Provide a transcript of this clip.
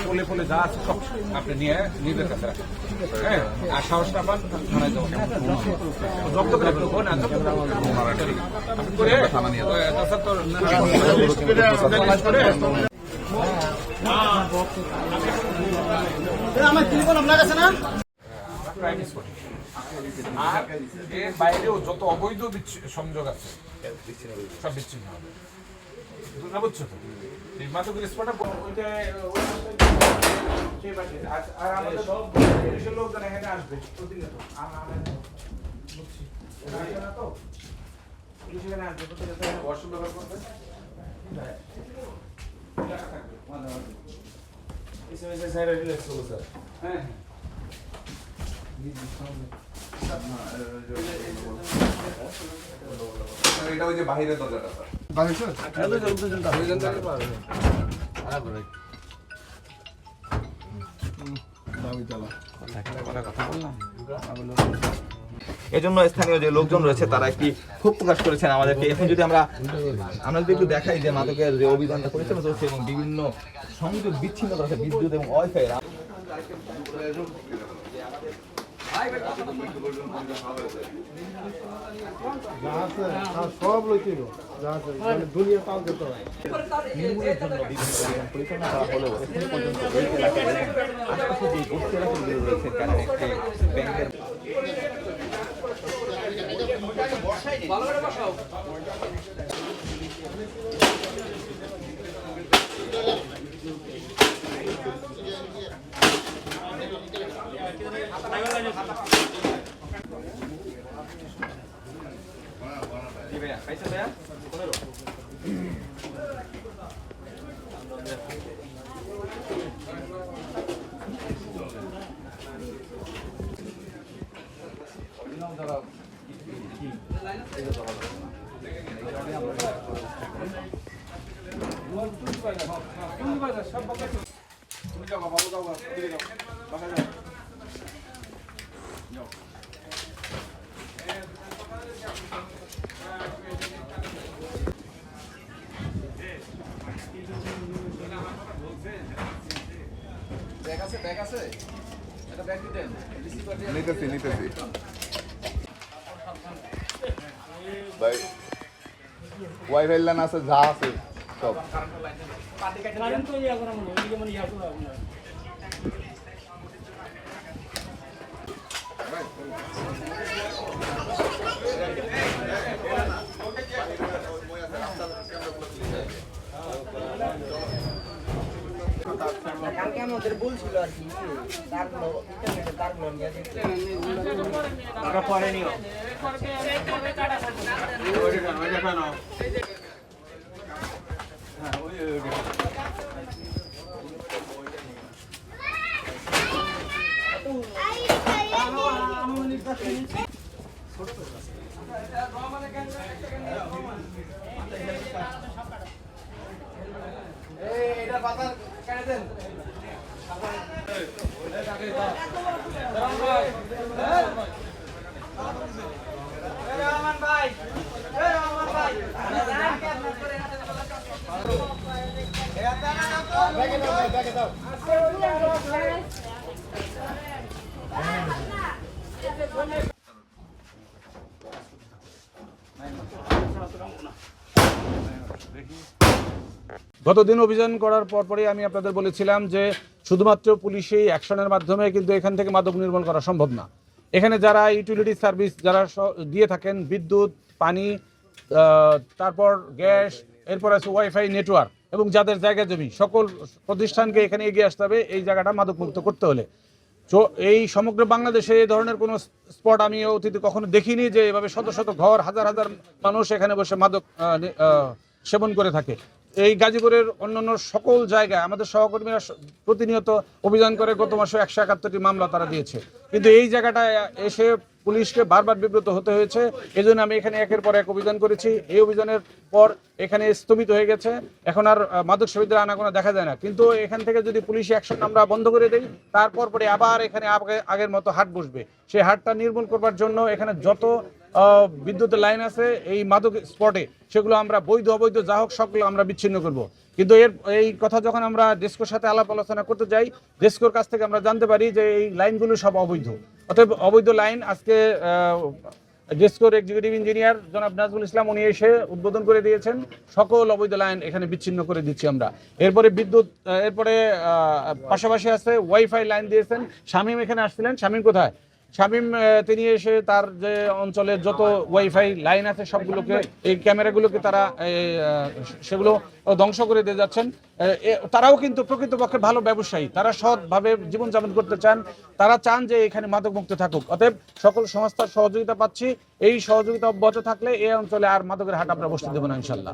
ফলে ফলে যা আছে সব আপনি নিয়ে নিজের কাছে রাখেন, হ্যাঁ। আর সাহসটা পান থানায় যাওয়া জব্দ করে ফেলবো না, জব্দ করে আমার টেলিফোন আপনার কাছে না? আর এর বাইরেও যত অবৈধ সংযোগ আছে সব বিচ্ছিন্ন হবে, বুঝছো তো? মাদকের স্পটে আর আমাদের পুলিশের লোকজন এখানে আসবে প্রতিনিয়ত, বুঝছি তো পুলিশ এখানে আসবে প্রতিনিয়ত, ওয়াশরুম ব্যবহার করবে, হ্যাঁ এটা ওই যে বাহিরের দরজাটা এজন্য স্থানীয় যে লোকজন রয়েছে তারা একটি ক্ষোভ প্রকাশ করেছেন আমাদেরকে। এখন যদি আমরা যদি একটু দেখাই যে মাদকের যে অভিযানটা পরিচালিত হচ্ছে এবং বিভিন্ন সংযোগ বিচ্ছিন্ন করা হচ্ছে বিদ্যুৎ এবং ওয়াইফাই, সব লইতে দুনিয়া তাও যেতে হয় নির্মূলের জন্য বিভিন্ন অভিযান পরিচালনা করা হলেও এখন পর্যন্ত এই এলাকায় এবং আশেপাশে যে বস্তি এলাকাগুলো রয়েছে তারা একটি ব্যাংকের নিতেছি ভাই ওয়াইফাই লাইন আছে যা আছে সব কালকে আমাদের বলছিল আর কি তারগুলো ইন্টারনেটে তারগুলো নিয়ে দেখতে আমরা পরে নিও এটা পাতা কেটে দেন রহমান ভাই গতদিন অভিযান করার পরপরই আমি আপনাদের বলেছিলাম যে শুধুমাত্র পুলিশি অ্যাকশনের মাধ্যমে কিন্তু এখান থেকে মাদক নির্মূল করা সম্ভব না। এখানে যারা ইউটিলিটি সার্ভিস যারা দিয়ে থাকেন, বিদ্যুৎ, পানি, তারপর গ্যাস, এরপর আছে ওয়াইফাই নেটওয়ার্ক, এবং যাদের জায়গা জমি, সকল প্রতিষ্ঠানকে এখানে এগিয়ে আসতে হবে এই জায়গাটা মাদকমুক্ত করতে হলে। তো এই সমগ্র বাংলাদেশে এই ধরনের কোনো স্পট আমি অতীতে কখনো দেখিনি যে এভাবে শত শত ঘর, হাজার হাজার মানুষ এখানে বসে মাদক সেবন করে থাকে। এই গাজীপুরের অন্যান্য সকল জায়গায় আমাদের সহকর্মীরা প্রতিনিয়ত অভিযান করে গত মাসে 171টি মামলা তারা দিয়েছে, কিন্তু এই জায়গাটায় এসে পুলিশকে বারবার বিব্রত হতে হয়েছে। এই জন্য আমি এখানে একের পর এক অভিযান করেছি। এই অভিযানের পর এখানে স্থগিত হয়ে গেছে, এখন আর মাদক সেবীদের আনাগোনা দেখা যায় না। কিন্তু এখান থেকে যদি পুলিশি অ্যাকশন আমরা বন্ধ করে দিই, তারপর পরে আবার এখানে আগের মতো হাট বসবে। সেই হাটটা নির্মূল করবার জন্য এখানে যত বিদ্যুতের লাইন আছে এই মাদক স্পটে, সেগুলো আমরা বৈধ অবৈধ যা হোক সবগুলো আমরা বিচ্ছিন্ন করব। কিন্তু এই কথা যখন আমরা ডেস্কোর সাথে আলাপ আলোচনা করতে যাই, ডেস্কোর কাছ থেকে আমরা জানতে পারি যে এই লাইনগুলো সব অবৈধ। অতএব অবৈধ লাইন আজকে ডেস্কোর এক্সিকিউটিভ ইঞ্জিনিয়ার জনাব নাজমুল ইসলাম উনি এসে উদ্বোধন করে দিয়েছেন, সকল অবৈধ লাইন এখানে বিচ্ছিন্ন করে দিচ্ছি আমরা। এরপরে বিদ্যুৎ, এরপরে পাশাপাশি আছে ওয়াইফাই লাইন দিয়েছেন। শামীম এখানে আসছিলেন, শামীম কোথায়? শামীম তিনি এসে তার যে অঞ্চলের যত ওয়াইফাই লাইন আছে সবগুলোকে, এই ক্যামেরাগুলোকে তারা সেগুলো ধ্বংস করে দিয়ে যাচ্ছেন। তারাও কিন্তু প্রকৃতপক্ষে ভালো ব্যবসায়ী, তারা সৎভাবে জীবনযাপন করতে চান, তারা চান যে এখানে মাদক মুক্ত থাকুক। অতএব সকল সংস্থার সহযোগিতা পাচ্ছি, এই সহযোগিতা অব্যাহত থাকলে এই অঞ্চলে আর মাদকের হাট আমরা বসতে দেবো না ইনশাল্লাহ।